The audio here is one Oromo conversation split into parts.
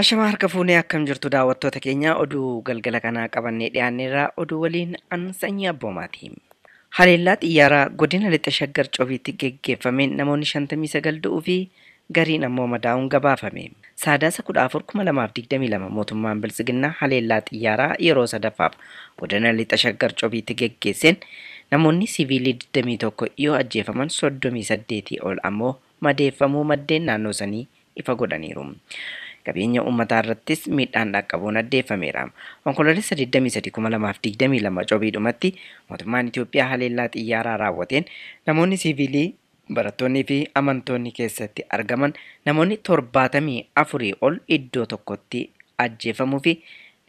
Ashama harka fuunee akkam jirtu daawwattoota keenya oduu galgala kanaa qabannee dhiyaanneerraa oduu waliin an sanyii abboomaati. Haleellaa xiyyaaraa godina lixa shaggar coobiitti geggeeffameen namoonni 59 du'uu fi gariin ammoo madaa'uun gabaafame. Saadaasa 14/2022 mootummaan Bilisiginnaa haleellaa xiyyaaraa yeroo sadaffaaf godina lixa shaggar coobiitti geggeesseen namoonni siviilii 21 yoo ajjeefaman 38 ol ammoo madeeffamuu maddeen naannoo sanii ifa godhaniiru. Qabeenya uummataa irrattis miidhaan dhaqqabuun addeeffameera. Onkoloolessa 23/2022 coobiidhumatti mootummaan Itoophiyaa haleellaa xiyyaaraa raawwateen namoonni siviilii barattoonnii fi amantoonni keessatti argaman namoonni 74 ol iddoo tokkotti ajjeefamuu fi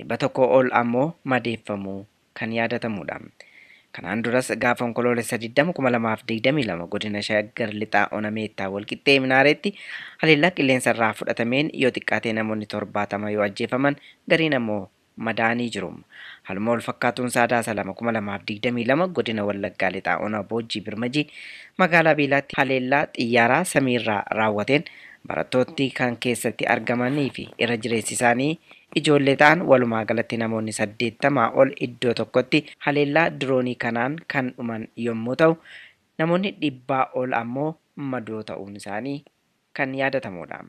100 ol ammoo madeeffamuu kan yaadatamudha. Kanaan duras gaafa onkoloolessa 20/2022 godina shaggar lixaa onameettaa walqixxee minaareetti haleellaa qilleensa irraa fudhatameen yoo xiqqaatee namoonni 70 yoo ajjeefaman gariin ammoo madaa'anii jiru. Haaluma wal fakkaatuun Saadaasa 2022 godina Wallaggaa lixaa ona Boojjii Birmajii magaalaa Beelaatti haleellaa xiyyaaraa samiirraa raawwateen barattoonni kan keessatti argamanii fi irra jireessi isaanii ijoollee ta'an walumaa galatti namoonni 80 ol iddoo tokkotti haleellaa diroonii kanaan kan dhuman yommuu ta'u namoonni 100 ol ammoo madoo ta'uun isaanii kan yaadatamudha.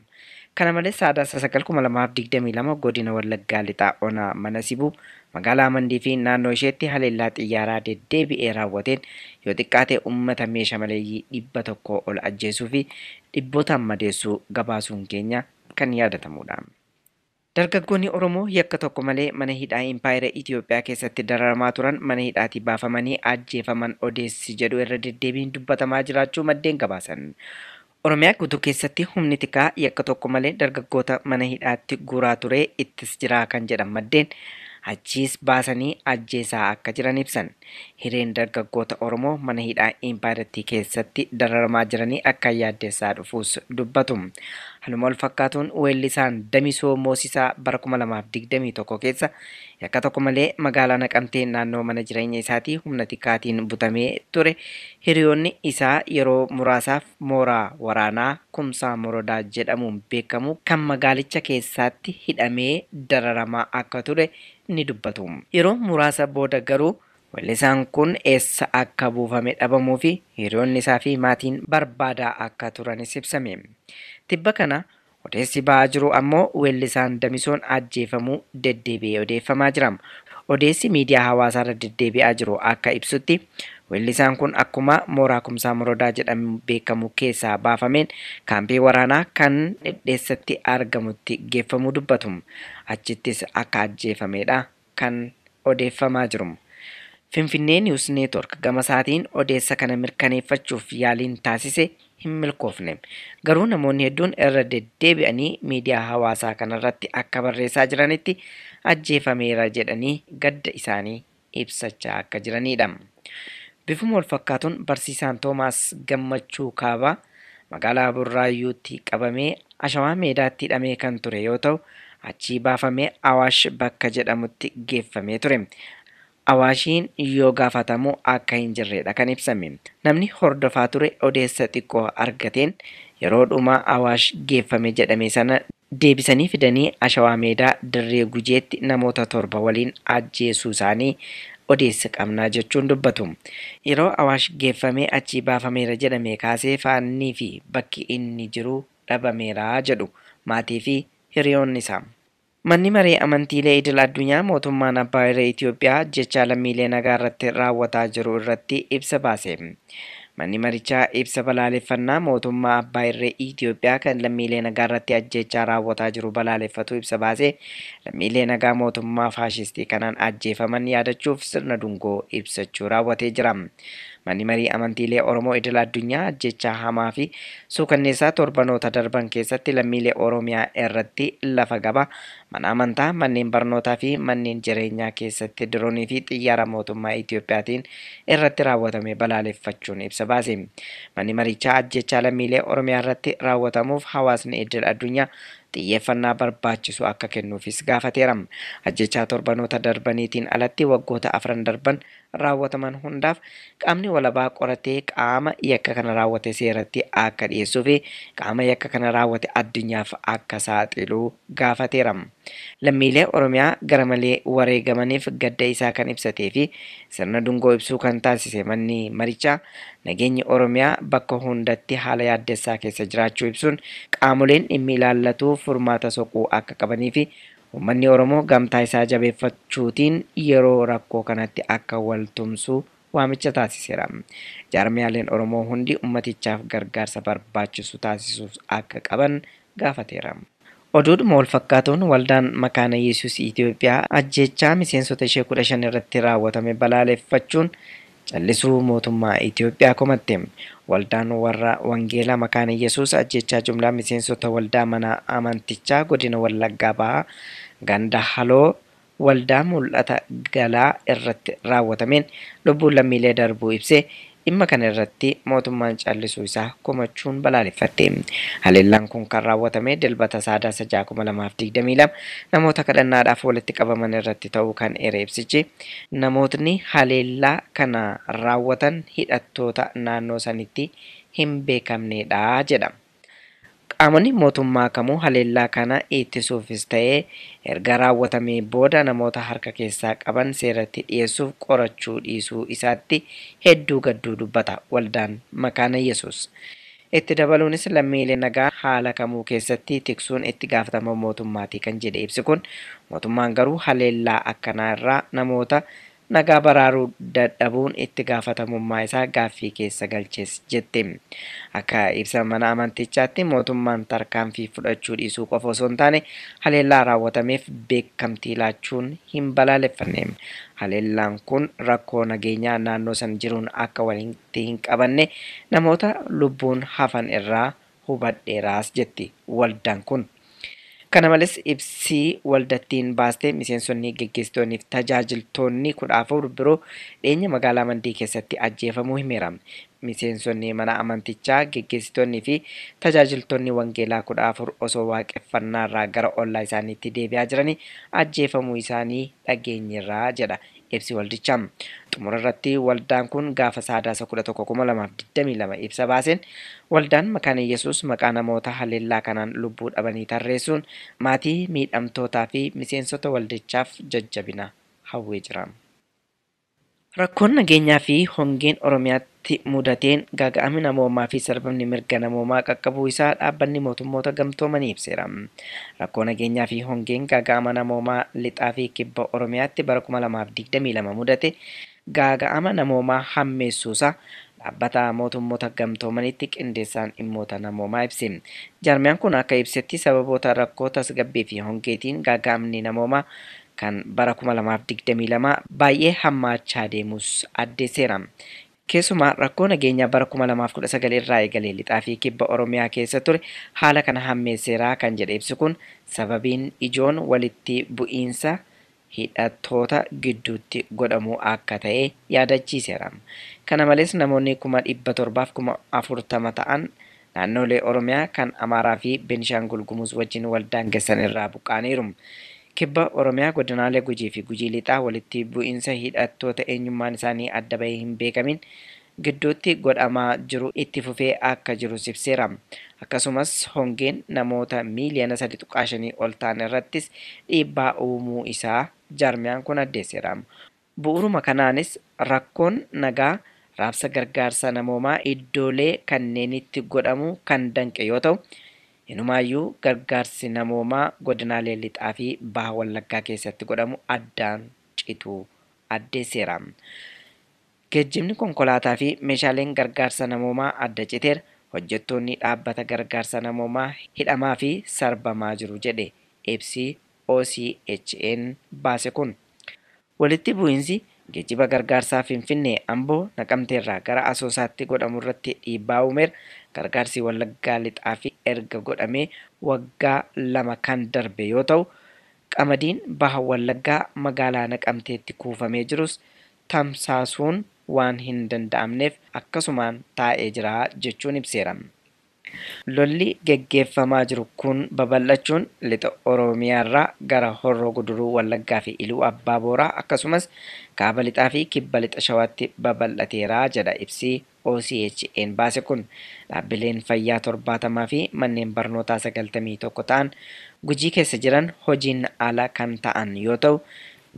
Kana malees Saadaasa 9/2022 godina Wallaggaa lixaa ona mana sibuu magaalaa Mandii fi naannoo isheetti haleellaa xiyyaaraa deddeebi'ee raawwateen yoo xiqqaate uummata meeshaa maleeyyii 100 ol ajjeesuu fi dhibbootaan madeessuu gabaasuun keenya kan yaadatamudha. Dargaggoonni Oromoo yakka tokko malee mana hidhaa Impaayera Itoophiyaa keessatti dararamaa turan mana hidhaatii baafamanii ajjeefaman odeessi jedhu irra deddeebiin dubbatamaa jiraachuu maddeen gabaasan. Oromiyaa guutuu keessatti humni tikaa yakka tokko malee dargaggoota mana hidhaatti guuraa ture ittis jiraa kan jedhan maddeen achiis baasanii ajjeesaa akka jiran ibsan. Hireen dargaggoota Oromoo mana hidhaa Impaayeratti keessatti dararamaa jiranii akka yaaddeessaa dhufuus dubbatu. Haaluma wal fakkaatuun weellisaan Damisoo Moosisaa bara 2021 keessa yakka tokko malee magaalaa Naqamtee naannoo mana jireenya isaatii humna tikaatiin butamee ture. Hiriyoonni isaa yeroo muraasaaf mooraa waraanaa Kumsaa Morodaa jedhamuun beekamu kan magaalicha keessatti hidhamee dararamaa akka ture ni dubbatu. Yeroo muraasa booda garuu weellisaan kun eessa akka buufame dhabamuu fi hiriyoonni isaa fi maatiin barbaadaa akka turanis ibsame. Tibba kana odeessi ba'aa jiru ammoo weellisaan Damisoon ajjeefamuu deddeebi'ee odeeffamaa jira. Odeessi miidiyaa hawaasaa irra deddeebi'aa jiru akka ibsutti weellisaan kun akkuma mooraa Kumsaa Morodaa jedhamu beekamu keessaa baafameen kaampii waraanaa kan dhedheessatti argamutti geeffamuu dubbatu. Achittis akka ajjeefamedha kan odeeffamaa jiru. Finfinnee News Network gama isaatiin odeessa kana mirkaneeffachuuf yaaliin taasise hin milkoofne. Garuu namoonni hedduun irra deddeebi'anii miidiyaa hawaasaa kanarratti akka barreessaa jiranitti ajjeefameera jedhanii gadda isaanii ibsachaa akka jiranidha. Bifuma wal fakkaatuun barsiisaan Toomaas Gammachuu Kaabaa magaalaa Burraayyuutti qabamee Ashawaa Meedaatti hidhamee kan ture yoo ta'u achii baafamee Awaash bakka jedhamutti geeffamee ture. Awaashiin yoo gaafatamu akka hin jirredha kan ibsame. Namni hordofaa ture odeessa xiqqoo argateen yeroo dhumaa Awaash geeffame jedhame sana deebisanii fidanii Ashawaa Meedaa Dirree Gujeetti namoota 7 waliin ajjeesuu isaanii odeessa qabnaa jechuun dubbatu. Yeroo Awaash geeffamee achii baafameera jedhame kaasee faannii fi bakki inni jiru dhabameera jedhu maatii fi hiriyoonni isaa. Manni maree amantiilee idil addunyaa mootummaan abbaa irree Itoophiyaa jecha lammiilee nagaa irratti raawwataa jiru irratti ibsa baase. Manni marichaa ibsa balaaleffannaa mootummaa abbaa irree Itoophiyaa kan lammiilee nagaa irratti ajjechaa raawwataa jiru balaaleffatu ibsa baase. Lammiilee nagaa mootummaa faashistii kanaan ajjeefaman yaadachuuf sirna dungoo ibsachuu raawwatee jira. Manni marii amantiilee Oromoo idil addunyaa ajjechaa hamaa fi suukanneessaa torbanoota darban keessatti lammiilee Oromiyaa irratti lafa gabaa mana amantaa manneen barnootaa fi manneen jireenyaa keessatti diroonii fi xiyyaara mootummaa Itoophiyaatiin irratti raawwatame balaaleffachuun ibsa baase. Manni marichaa ajjechaa lammiilee Oromiyaa irratti raawwatamuuf hawaasni idil addunyaa xiyyeeffannaa barbaachisu akka kennuufis gaafateera. Ajjechaa torbanoota darbaniitiin alatti waggoota 4 darban raawwataman hundaaf qaamni walabaa qoratee qaama yakka kana raawwate seeratti akka dhiyeessuu fi qaama yakka kana raawwate addunyaaf akka saaxilu gaafateera. Lammiilee Oromiyaa gara malee wareegamaniif gadda isaa kan ibsatee fi sirna dungoo ibsuu kan taasise manni marichaa nageenyi Oromiyaa bakka hundatti haala yaaddessaa keessa jiraachuu ibsuun qaamoleen dhimmi ilaallatu furmaata soquu akka qabanii fi uummanni Oromoo gamtaa isaa jabeeffachuutiin yeroo rakkoo kanatti akka wal tumsu waamicha taasiseera. Jaarmiyaaleen Oromoo hundi ummatichaaf gargaarsa barbaachisu taasisuuf akka qaban gaafateera. Oduudhuma wal fakkaatuun waldaan makaana Yesuus Itoophiyaa ajjechaa miseensota ishee 15 irratti raawwatame balaaleffachuun callisuu mootummaa Itoophiyaa komatte. Waldaan warra Wangeelaa makaana Yesuus ajjechaa jumlaa miseensota waldaa mana amantichaa godina Wallaggaa Bahaa ganda Haloo waldaa mul'ata galaa irratti raawwatameen lubbuun lammiilee darbuu ibsee dhimma kana irratti mootummaan callisuu isaa komachuun balaaleffatte. Haleellaan kun kan raawwatame dilbata Sadaasa 2022 namoota kadhannaadhaaf walitti qabaman irratti ta'uu kan eere ibsichi namootni haleellaa kana raawwatan hidhattoota naannoo sanitti hin beekamnedha jedha. Qaamonni mootummaa kamuu haleellaa kana ittisuufis ta'ee erga raawwatamee booda namoota harka keessaa qaban seeratti dhiyeessuuf qorachuu dhiisuu isaatti hedduu gadduu dubbata waldaan makaana Yesuus. Itti dabaluunis lammiilee nagaa haala kamuu keessatti tiksuun itti gaafatama mootummaati kan jedhe ibsi kun mootummaan garuu haleellaa akkanaa irraa namoota nagaa baraaruu dadhabuun itti gaafatamummaa isaa gaaffii keessa galchees jette. Akka ibsa mana amantichaatti mootummaan tarkaanfii fudhachuu dhiisuu qofa osoo hin taane haleellaa raawwatameef beekamtii laachuun hin balaaleffanne. Haleellaan kun rakkoo nageenyaa naannoo san jiruun akka walitti hin qabanne namoota lubbuun hafan irraa hubadheeraas jetti waldaan kun. Kana malees ibsii waldattiin baastee miseensonni geggeessitoonniif tajaajiltoonni 14 biroo dhiyeenya magaalaa Mandii keessatti ajjeefamuu himeera. Miseensonni mana amantichaa geggeessitoonnii fi tajaajiltoonni wangeelaa 14 osoo waaqeffannaarraa gara ollaa isaaniitti deebi'aa jiranii ajjeefamuu isaanii dhageenyerraa jedha ibsi waldichaa. Xumura irratti waldaan kun gaafa Sadaasa 11/2022 ibsa baaseen waldaan makaana Yesuus maqaa namoota haleellaa kanaan lubbuu dhabanii tarreessuun maatii miidhamtootaa fi miseensota waldichaaf jajjabina hawwee jira. Rakkoon nageenyaa fi hongeen Oromiyaatti mudateen gaaga'amni namoomaa fi sarbamni mirga namoomaa qaqqabuu isaa dhaabbanni mootummoota gamtoomanii ibseera. Rakkoo nageenyaa fi hongeen gaaga'ama namoomaa lixaa fi kibba Oromiyaatti bara 2022 mudate gaaga'ama namoomaa hammeessuusaa dhaabbata mootummoota gamtoomanitti qindeessaan dhimmoota namoomaa ibse. Jaarmiyaan kun akka ibsetti sababoota rakkoo tasgabbii fi hongeetiin gaaga'amni namoomaa kan bara 2022 baay'ee hammaachaa deemus addeesseera. Keessumaa rakkoo nageenyaa bara 2019 irraa eegalee lixaa fi kibba Oromiyaa keessa ture haala kana hammeesseera kan jedhe ibsi kun sababiin ijoon walitti bu'iinsa hidhattoota gidduutti godhamuu akka ta'e yaadachiiseera. Kana malees namoonni 740,040 ta'an naannolee Oromiyaa kan Amaaraa fi Beenishaangul Gumuz wajjin waldaangessan irraa buqqaaniiru. Kibba Oromiyaa godinaalee Gujii fi Gujii lixaa walitti bu'iinsa hidhattoota eenyummaan isaanii adda bahee hin beekamin gidduutti godhamaa jiru itti fufee akka jiru ibseera. Akkasumas hongeen namoota miiliyoona 3.5 ol ta'an irrattis dhiibbaa uumuu isaa jaarmiyaan kun addeesseera. Bu'uuruma kanaanis rakkoon nagaa raabsa gargaarsa namoomaa iddoolee kanneenitti godhamu kan danqe yoo ta'u inumaayyuu gargaarsi namoomaa godinaalee lixaa fi baha Wallaggaa keessatti godhamu addaan cituu addeesseera. Geejjibni konkolaataa fi meeshaaleen gargaarsa namoomaa adda citeera. Hojjettoonni dhaabbata gargaarsa namoomaa hidhamaa fi sarbamaa jiru jedhe ibsi OCHN baase kun. Walitti bu'iinsi geejjiba gargaarsaa Finfinnee Amboo Naqamteerraa gara Asoosaatti godhamu irratti dhiibbaa uumeera. Gargaarsi Wallaggaa lixaa fi erga godhamee waggaa 2 kan darbe yoo ta'u qamadiin baha Wallaggaa magaalaa Naqamteetti kuufamee jirus tamsaasuun waan hin danda'amneef akkasumaan taa'ee jira jechuun ibseera. Lolli geggeeffamaa jiru kun babal'achuun lixa Oromiyaarraa gara Horroo Guduruu Wallaggaa fi Iluu Abbaa Booraa akkasumas kaaba lixaa fi kibba lixa Shawaatti babal'ateera jedha ibsi OCHN baase kun. Dhaabbileen fayyaa 70 fi manneen barnootaa 91 ta'an Gujii keessa jiran hojiin ala kan ta'an yoo ta'u,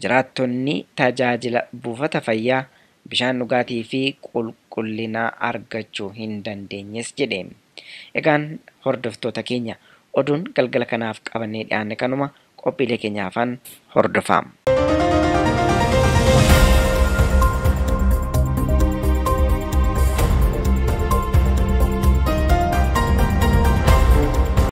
jiraattonni tajaajila buufata fayyaa, bishaan dhugaatii fi qulqullinaa argachuu hin dandeenyes jedhe. Egaan hordoftoota keenya oduun galgala kanaaf qabannee dhiyaanne kanuma qophiilee keenyaafan hordofaa.